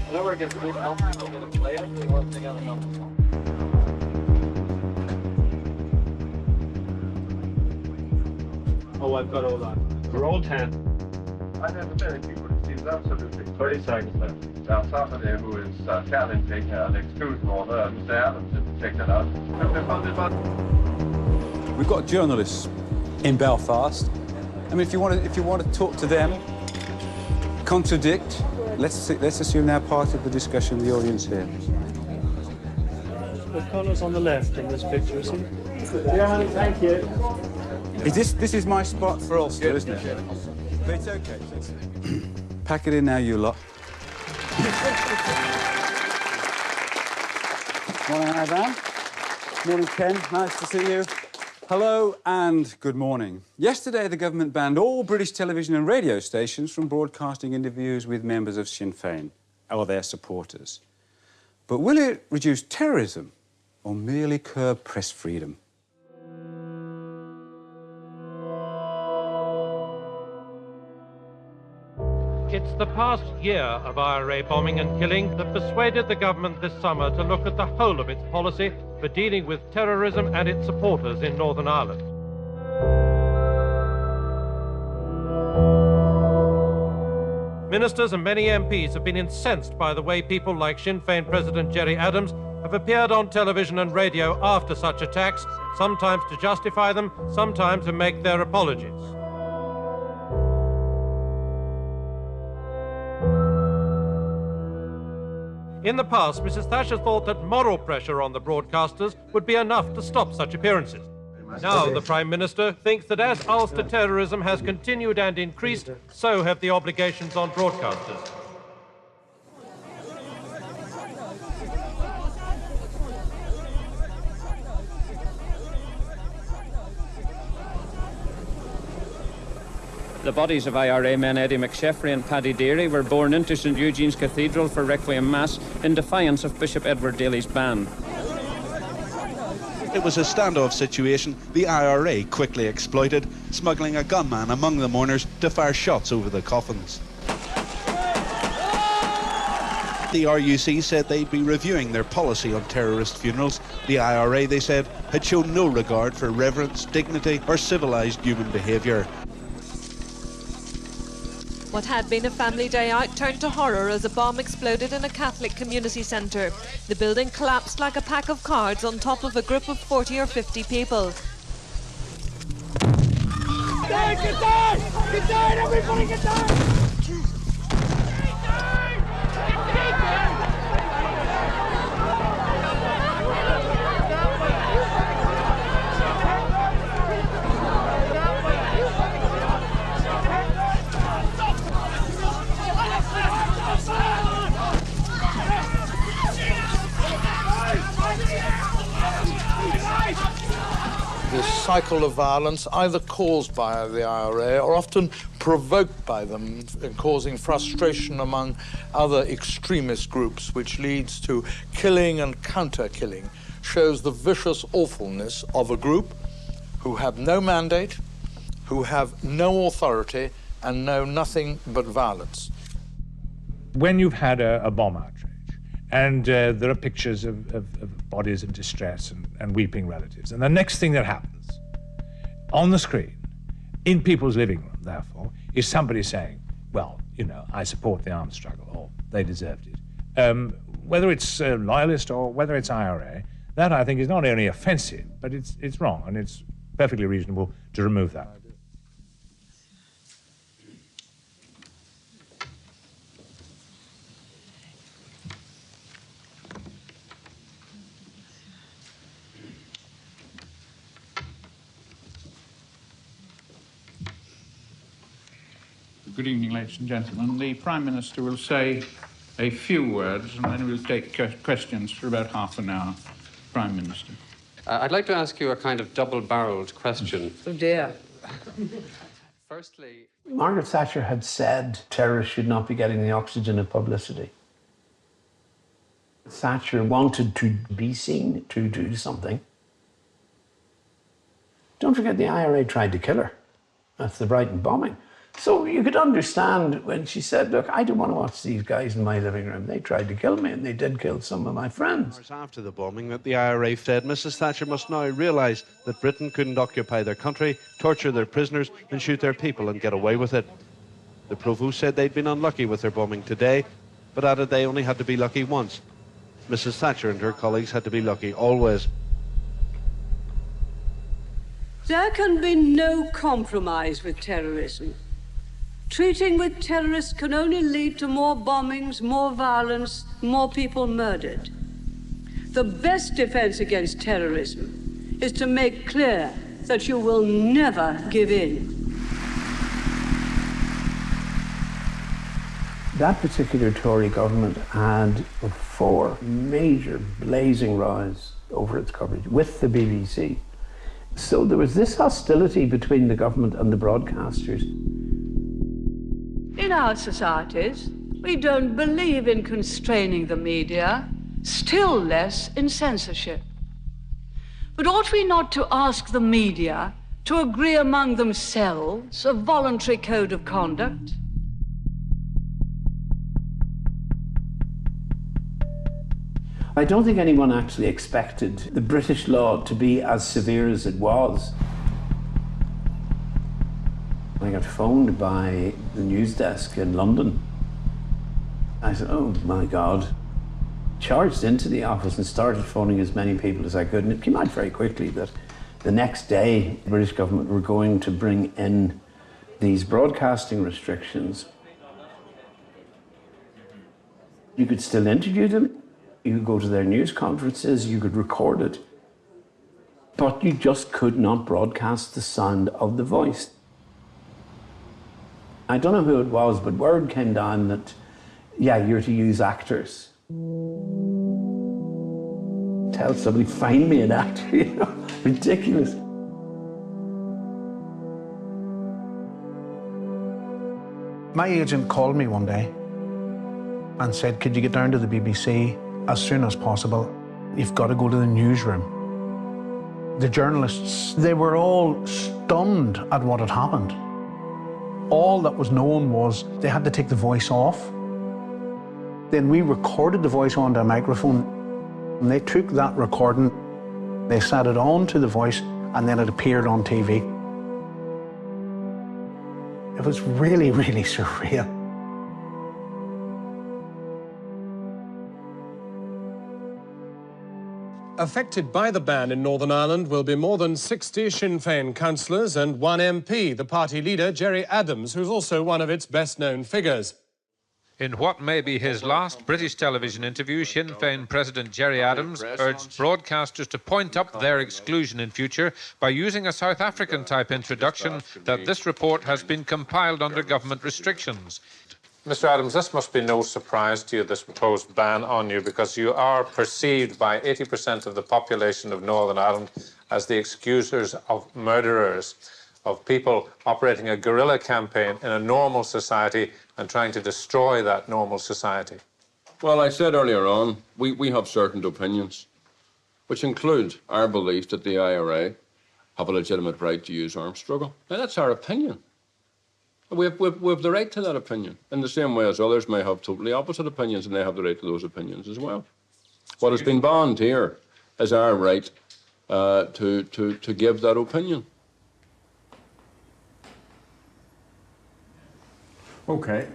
Whenever it gets a bit comfy, we'll get a plate and we want to get a number. Oh, I've got all that. Roll 10. I have a very few, but it seems absolutely 30 seconds left. Now, Saturday, who is challenging an exclusion order, and Mr. Adams didn't check that out. We've got journalists in Belfast. I mean, if you want to talk to them, contradict, let's assume they're part of the discussion, the audience here. The colours on the left in this picture, see? Yeah, thank you. This is my spot for Ulster, isn't it? But it's okay. Pack it in now, you lot. Morning, Ivan. Morning, Ken. Nice to see you. Hello and good morning. Yesterday, the government banned all British television and radio stations from broadcasting interviews with members of Sinn Fein or their supporters. But will it reduce terrorism or merely curb press freedom? It's the past year of IRA bombing and killing that persuaded the government this summer to look at the whole of its policy for dealing with terrorism and its supporters in Northern Ireland. Ministers and many MPs have been incensed by the way people like Sinn Fein President Gerry Adams have appeared on television and radio after such attacks, sometimes to justify them, sometimes to make their apologies. In the past, Mrs. Thatcher thought that moral pressure on the broadcasters would be enough to stop such appearances. Now the Prime Minister thinks that as Ulster terrorism has continued and increased, so have the obligations on broadcasters. The bodies of IRA men Eddie McSheffrey and Paddy Deary were borne into St Eugene's Cathedral for Requiem Mass in defiance of Bishop Edward Daly's ban. It was a standoff situation the IRA quickly exploited, smuggling a gunman among the mourners to fire shots over the coffins. The RUC said they'd be reviewing their policy on terrorist funerals. The IRA, they said, had shown no regard for reverence, dignity or civilised human behaviour. What had been a family day out turned to horror as a bomb exploded in a Catholic community centre. The building collapsed like a pack of cards on top of a group of 40 or 50 people. Get down! Get down! Get down! Everybody get down! This cycle of violence, either caused by the IRA or often provoked by them, causing frustration among other extremist groups, which leads to killing and counter-killing, shows the vicious awfulness of a group who have no mandate, who have no authority, and know nothing but violence. When you've had a bomb outrage, and there are pictures of bodies in distress and weeping relatives, and the next thing that happens on the screen, in people's living room, therefore, is somebody saying, well, you know, I support the armed struggle, or they deserved it. Whether it's loyalist or whether it's IRA, that, I think, is not only offensive, but it's wrong, and it's perfectly reasonable to remove that. Good evening, ladies and gentlemen. The Prime Minister will say a few words and then we'll take questions for about half an hour. Prime Minister. I'd like to ask you a kind of double-barreled question. Oh dear. Firstly, Margaret Thatcher had said terrorists should not be getting the oxygen of publicity. Thatcher wanted to be seen to do something. Don't forget the IRA tried to kill her. That's the Brighton bombing. So you could understand when she said, look, I don't want to watch these guys in my living room. They tried to kill me, and they did kill some of my friends. After the bombing that the IRA said Mrs. Thatcher must now realise that Britain couldn't occupy their country, torture their prisoners and shoot their people and get away with it. The Provost said they'd been unlucky with their bombing today, but added they only had to be lucky once. Mrs. Thatcher and her colleagues had to be lucky always. There can be no compromise with terrorism. Treating with terrorists can only lead to more bombings, more violence, more people murdered. The best defense against terrorism is to make clear that you will never give in. That particular Tory government had 4 major blazing rows over its coverage with the BBC. So there was this hostility between the government and the broadcasters. In our societies, we don't believe in constraining the media, still less in censorship. But ought we not to ask the media to agree among themselves a voluntary code of conduct? I don't think anyone actually expected the British law to be as severe as it was. I got phoned by the news desk in London. I said, oh my God. Charged into the office and started phoning as many people as I could. And it came out very quickly that the next day, the British government were going to bring in these broadcasting restrictions. You could still interview them. You could go to their news conferences. You could record it. But you just could not broadcast the sound of the voice. I don't know who it was, but word came down that, yeah, you're to use actors. Tell somebody, find me an actor, you know, ridiculous. My agent called me one day and said, could you get down to the BBC as soon as possible? You've got to go to the newsroom. The journalists, they were all stunned at what had happened. All that was known was they had to take the voice off. Then we recorded the voice onto a microphone, and they took that recording, they sat it on to the voice, and then it appeared on TV. It was really, really surreal. Affected by the ban in Northern Ireland will be more than 60 Sinn Fein councillors and 1 MP, the party leader, Gerry Adams, who's also one of its best-known figures. In what may be his last British television interview, Sinn Fein President Gerry Adams urged broadcasters to point up their exclusion in future by using a South African-type introduction that this report has been compiled under government restrictions. Mr. Adams, this must be no surprise to you, this proposed ban on you, because you are perceived by 80% of the population of Northern Ireland as the excusers of murderers, of people operating a guerrilla campaign in a normal society and trying to destroy that normal society. Well, I said earlier on, we have certain opinions, which include our belief that the IRA have a legitimate right to use armed struggle. Now, that's our opinion. We have the right to that opinion, in the same way as others may have totally opposite opinions, and they have the right to those opinions as well. What has been banned here is our right to give that opinion. Okay.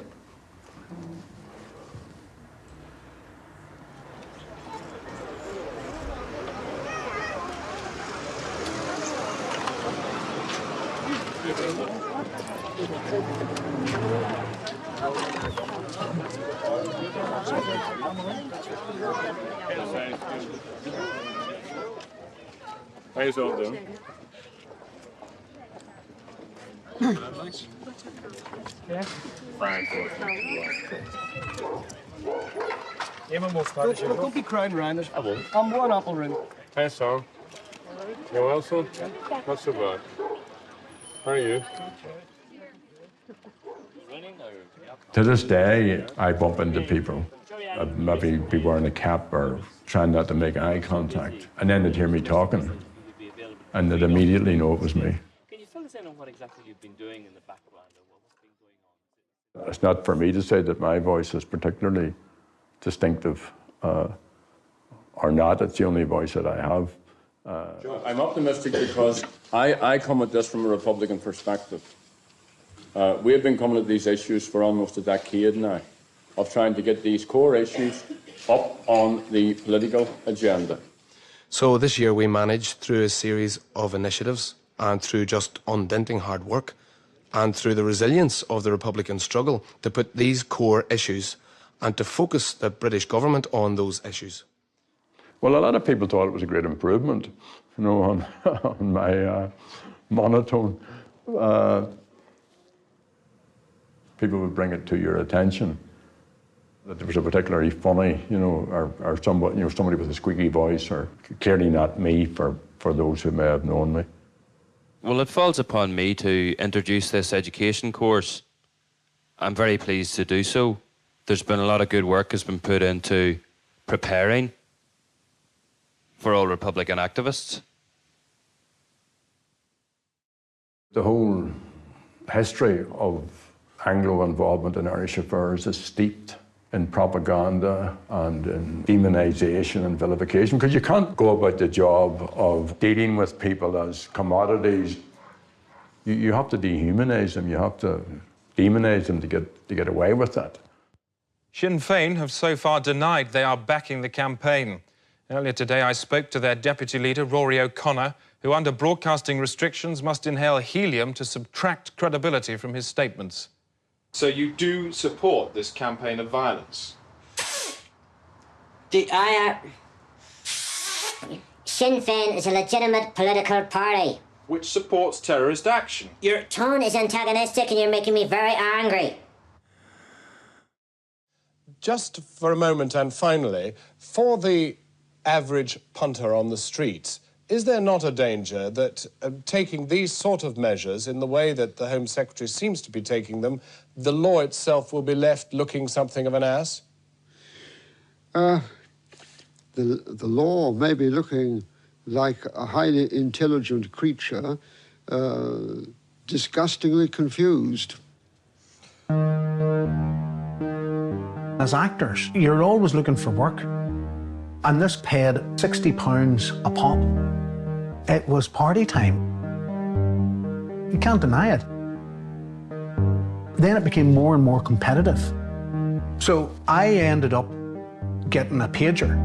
How you all doing? Yeah. Frank. Don't be crowding around us. I won't. I'm one apple room. Hey, son. You well, son? Not so bad. How are you? To this day, I bump into people. I'd maybe be wearing a cap or trying not to make eye contact. And then they'd hear me talking. And they'd immediately know it was me. Can you fill us in on what exactly you've been doing in the background? Or what's been It's not for me to say that my voice is particularly distinctive or not. It's the only voice that I have. I'm optimistic because I come at this from a Republican perspective. We have been coming at these issues for almost a decade now, of trying to get these core issues up on the political agenda. So this year we managed, through a series of initiatives and through just undenting hard work and through the resilience of the Republican struggle, to put these core issues and to focus the British government on those issues. Well, a lot of people thought it was a great improvement, you know, on my monotone. People would bring it to your attention that there was a particularly funny, you know, or somebody, you know, somebody with a squeaky voice, or clearly not me for those who may have known me. Well, it falls upon me to introduce this education course. I'm very pleased to do so. There's been a lot of good work has been put into preparing for all Republican activists. The whole history of Anglo involvement in Irish affairs is steeped in propaganda and in demonisation and vilification, because you can't go about the job of dealing with people as commodities. You have to dehumanise them, you have to demonise them to get away with that. Sinn Fein have so far denied they are backing the campaign. Earlier today, I spoke to their deputy leader, Rory O'Connor, who under broadcasting restrictions must inhale helium to subtract credibility from his statements. So you do support this campaign of violence? Sinn Fein is a legitimate political party. Which supports terrorist action. Your tone is antagonistic and you're making me very angry. Just for a moment, and finally, for the average punter on the streets, is there not a danger that taking these sort of measures in the way that the Home Secretary seems to be taking them, the law itself will be left looking something of an ass? The law may be looking like a highly intelligent creature, disgustingly confused. As actors, you're always looking for work. And this paid £60 a pop. It was party time. You can't deny it. Then it became more and more competitive. So I ended up getting a pager.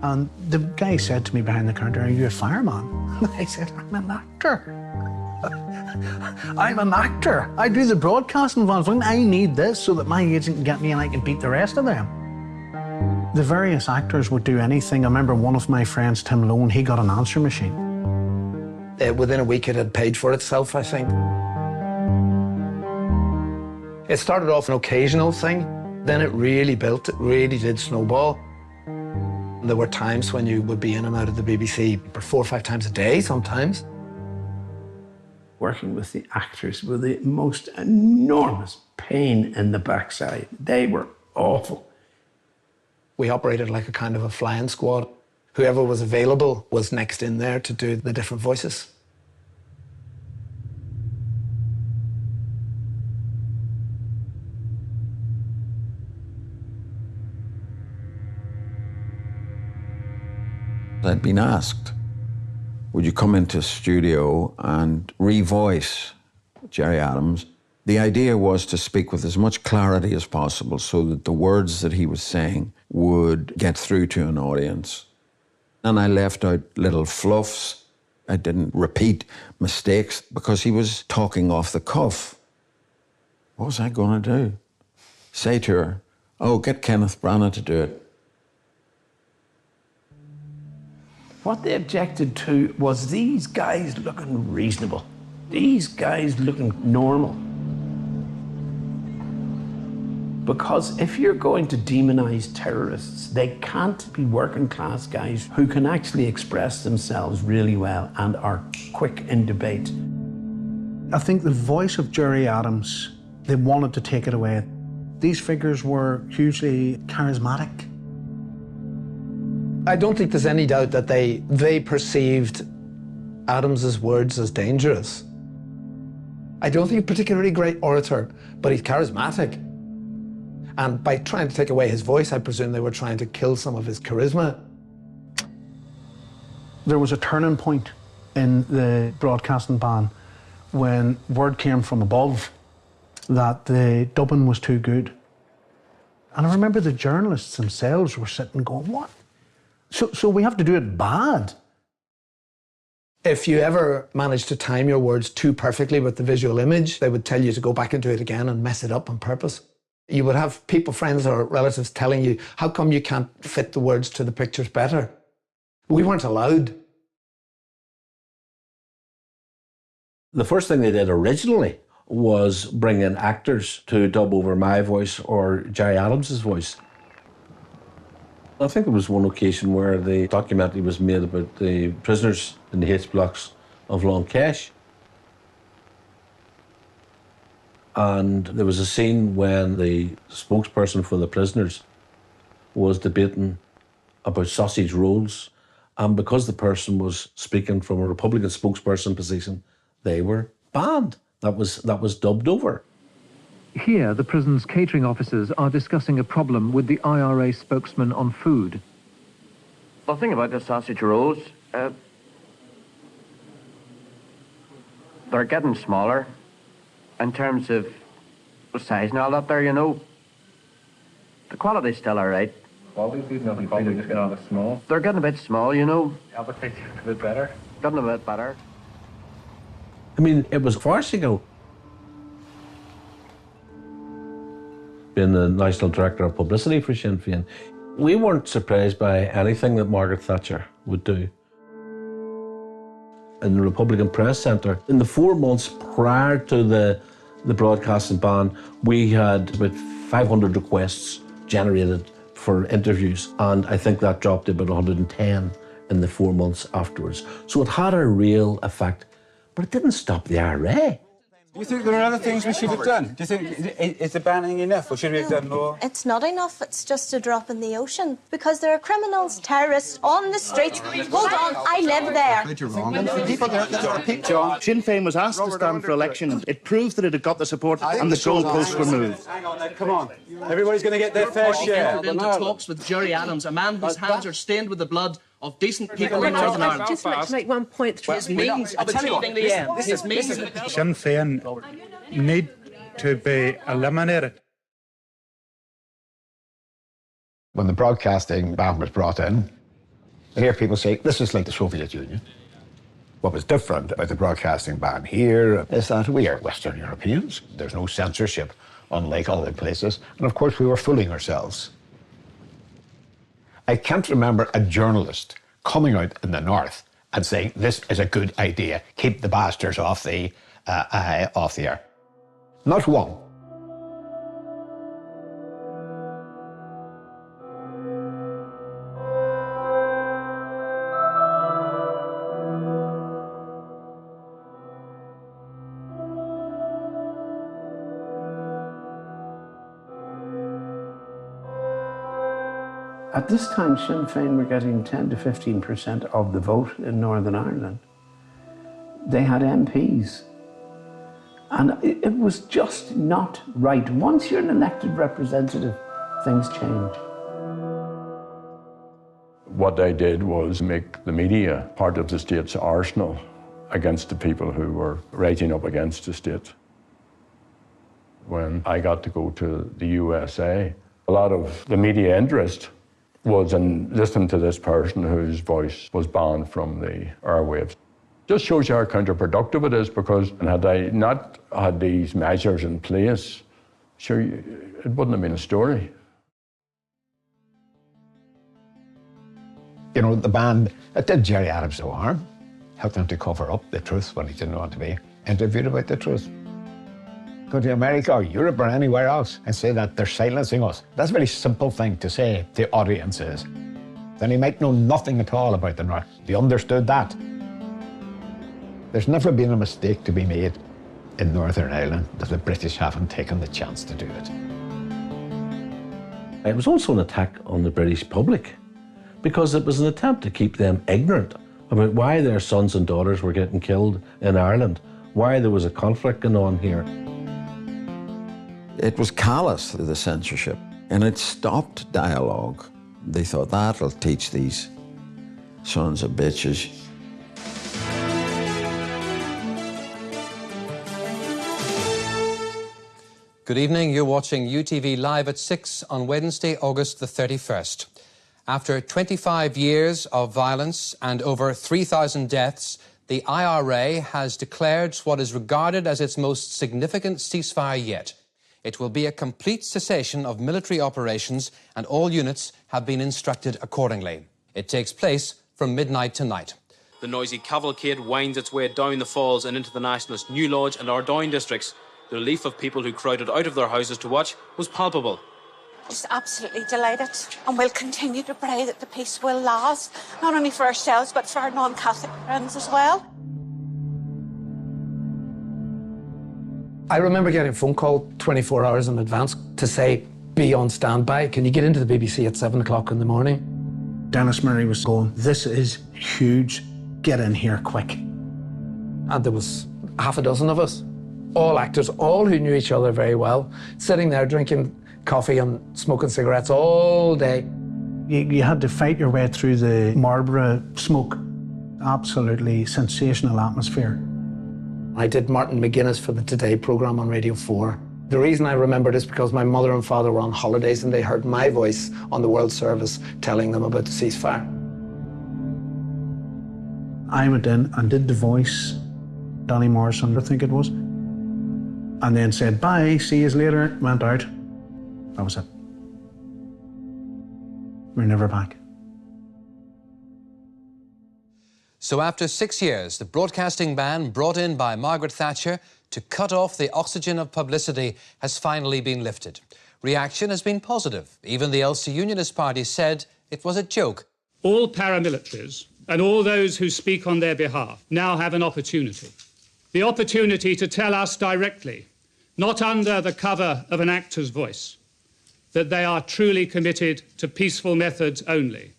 And the guy said to me behind the counter, "Are you a fireman?" I said, "I'm an actor." I'm an actor. I do the broadcasting function. I need this so that my agent can get me and I can beat the rest of them. The various actors would do anything. I remember one of my friends, Tim Lone, he got an answer machine. Within a week it had paid for itself, I think. It started off an occasional thing, then it really built, it really did snowball. There were times when you would be in and out of the BBC for 4 or 5 times a day sometimes. Working with the actors were the most enormous pain in the backside. They were awful. We operated like a kind of a flying squad. Whoever was available was next in there to do the different voices. I'd been asked, would you come into a studio and revoice Gerry Adams? The idea was to speak with as much clarity as possible so that the words that he was saying would get through to an audience. And I left out little fluffs. I didn't repeat mistakes because he was talking off the cuff. What was I going to do? Say to her, "Oh, get Kenneth Branagh to do it." What they objected to was these guys looking reasonable. These guys looking normal. Because if you're going to demonize terrorists, they can't be working class guys who can actually express themselves really well and are quick in debate. I think the voice of Gerry Adams, they wanted to take it away. These figures were hugely charismatic. I don't think there's any doubt that they perceived Adams's words as dangerous. I don't think he's a particularly great orator, but he's charismatic. And by trying to take away his voice, I presume they were trying to kill some of his charisma. There was a turning point in the broadcasting ban when word came from above that the dubbing was too good. And I remember the journalists themselves were sitting going, what? So we have to do it bad? If you ever managed to time your words too perfectly with the visual image, they would tell you to go back and do it again and mess it up on purpose. You would have people, friends or relatives telling you, how come you can't fit the words to the pictures better? We weren't allowed. The first thing they did originally was bring in actors to dub over my voice or Gerry Adams' voice. I think there was one occasion where the documentary was made about the prisoners in the H blocks of Long Kesh. And there was a scene when the spokesperson for the prisoners was debating about sausage rolls, and because the person was speaking from a Republican spokesperson position, they were banned. That was dubbed over. Here, the prison's catering officers are discussing a problem with the IRA spokesman on food. The thing about the sausage rolls, they're getting smaller in terms of size and all that there, you know. The quality's still all right. Quality's nothing wrong, they're just getting a bit small. They're getting a bit small, you know. Yeah, but they're a bit better. Getting a bit better. I mean, it was farcical. Being the National Director of Publicity for Sinn Fein, we weren't surprised by anything that Margaret Thatcher would do. In the Republican Press Centre, in the 4 months prior to the broadcasting ban, we had about 500 requests generated for interviews, and I think that dropped to about 110 in the 4 months afterwards. So it had a real effect, but it didn't stop the IRA. Do you think there are other things we should have done? Do you think, is the banning enough, or should we have done more? It's not enough, it's just a drop in the ocean. Because there are criminals, terrorists on the streets. Hold on, I live there. You're wrong. The people there, John, Sinn Féin was asked to stand for election, and it proved that it had got the support, and the goalposts were moved. Hang on, now, come on. Everybody's going to get their fair share. Entered into talks with Gerry Adams, a man whose hands are stained with the blood of decent people in Northern Ireland. I just want to make one point. His means of achieving the end. His means of Sinn Féin need to be eliminated. When the broadcasting ban was brought in, I hear people say, this is like the Soviet Union. What was different about the broadcasting ban here is that we are Western Europeans. There's no censorship, unlike other places. And of course, we were fooling ourselves. I can't remember a journalist coming out in the north and saying, this is a good idea, keep the bastards off the air. Not one. At this time, Sinn Féin were getting 10 to 15% of the vote in Northern Ireland. They had MPs. And it was just not right. Once you're an elected representative, things change. What they did was make the media part of the state's arsenal against the people who were rising up against the state. When I got to go to the USA, a lot of the media interest was in listening to this person whose voice was banned from the airwaves. Just shows you how counterproductive it is, because had I not had these measures in place, sure, it wouldn't have been a story. You know, the ban, it did Gerry Adams no harm. Helped him to cover up the truth when he didn't want to be interviewed about the truth. Go to America or Europe or anywhere else and say that they're silencing us. That's a very simple thing to say to audiences. Then he might know nothing at all about the North. They understood that. There's never been a mistake to be made in Northern Ireland that the British haven't taken the chance to do it. It was also an attack on the British public, because it was an attempt to keep them ignorant about why their sons and daughters were getting killed in Ireland why there was a conflict going on here. It was callous, the censorship, and it stopped dialogue. They thought, that'll teach these sons of bitches. Good evening. You're watching UTV Live at 6 on Wednesday, August the 31st. After 25 years of violence and over 3,000 deaths, the IRA has declared what is regarded as its most significant ceasefire yet. It will be a complete cessation of military operations, and all units have been instructed accordingly. It takes place from midnight tonight. The noisy cavalcade winds its way down the falls and into the Nationalist New Lodge and Ardoyne districts. The relief of people who crowded out of their houses to watch was palpable. Just absolutely delighted, and we'll continue to pray that the peace will last, not only for ourselves but for our non-Catholic friends as well. I remember getting a phone call 24 hours in advance to say, be on standby. Can you get into the BBC at 7 o'clock in the morning? Dennis Murray was going, this is huge, get in here quick. And there was half a dozen of us, all actors, all who knew each other very well, sitting there drinking coffee and smoking cigarettes all day. You had to fight your way through the Marlborough smoke. Absolutely sensational atmosphere. I did Martin McGuinness for the Today programme on Radio 4. The reason I remembered is because my mother and father were on holidays and they heard my voice on the World Service telling them about the ceasefire. I went in and did the voice, Danny Morrison, I think it was, and then said, bye, see you later, went out. That was it. We're never back. So after 6 years, the broadcasting ban brought in by Margaret Thatcher to cut off the oxygen of publicity has finally been lifted. Reaction has been positive. Even the Ulster Unionist Party said it was a joke. All paramilitaries and all those who speak on their behalf now have an opportunity. The opportunity to tell us directly, not under the cover of an actor's voice, that they are truly committed to peaceful methods only,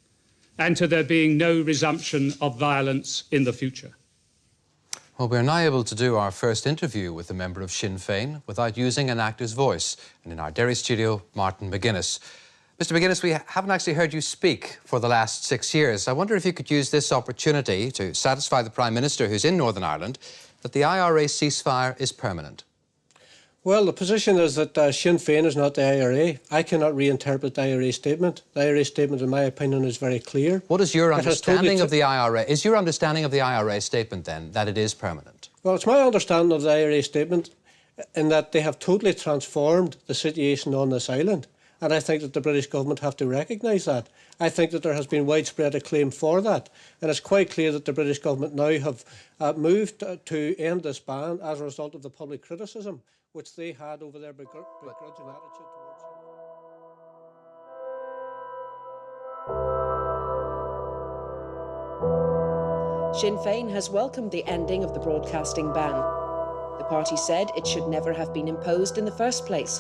and to there being no resumption of violence in the future. Well, we're now able to do our first interview with a member of Sinn Fein without using an actor's voice. And in our Derry studio, Martin McGuinness. Mr. McGuinness, we haven't actually heard you speak for the last 6 years. I wonder if you could use this opportunity to satisfy the Prime Minister, who's in Northern Ireland, that the IRA ceasefire is permanent. Well, the position is that Sinn Féin is not the IRA. I cannot reinterpret the IRA statement. The IRA statement, in my opinion, is very clear. What is your understanding of the IRA? Is your understanding of the IRA statement, then, that it is permanent? Well, it's my understanding of the IRA statement in that they have totally transformed the situation on this island. And I think that the British government have to recognise that. I think that there has been widespread acclaim for that. And it's quite clear that the British government now have moved to end this ban as a result of the public criticism which they had over their begrudging attitude towards it. Sinn Féin has welcomed the ending of the broadcasting ban. The party said it should never have been imposed in the first place.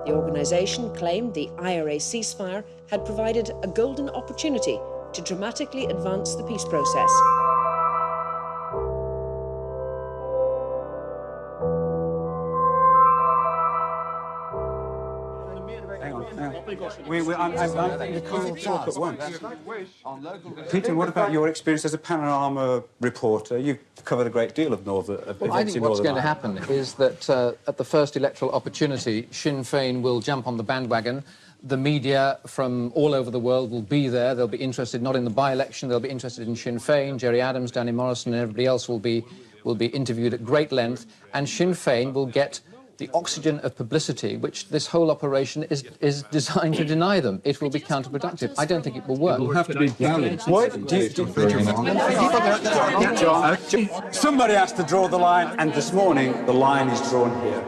The organisation claimed the IRA ceasefire had provided a golden opportunity to dramatically advance the peace process. We can't talk at once. Peter, what about your experience as a panorama reporter? You've covered a great deal of events in Northern Ireland. I think what's going to happen is that at the first electoral opportunity, Sinn Féin will jump on the bandwagon. The media from all over the world will be there. They'll be interested not in the by-election, they'll be interested in Sinn Féin. Gerry Adams, Danny Morrison and everybody else will be interviewed at great length, and Sinn Féin will get the oxygen of publicity, which this whole operation is designed to deny them. It will be counterproductive. I don't think it will work. It will have to be balanced. Somebody has to draw the line, and this morning the line is drawn here.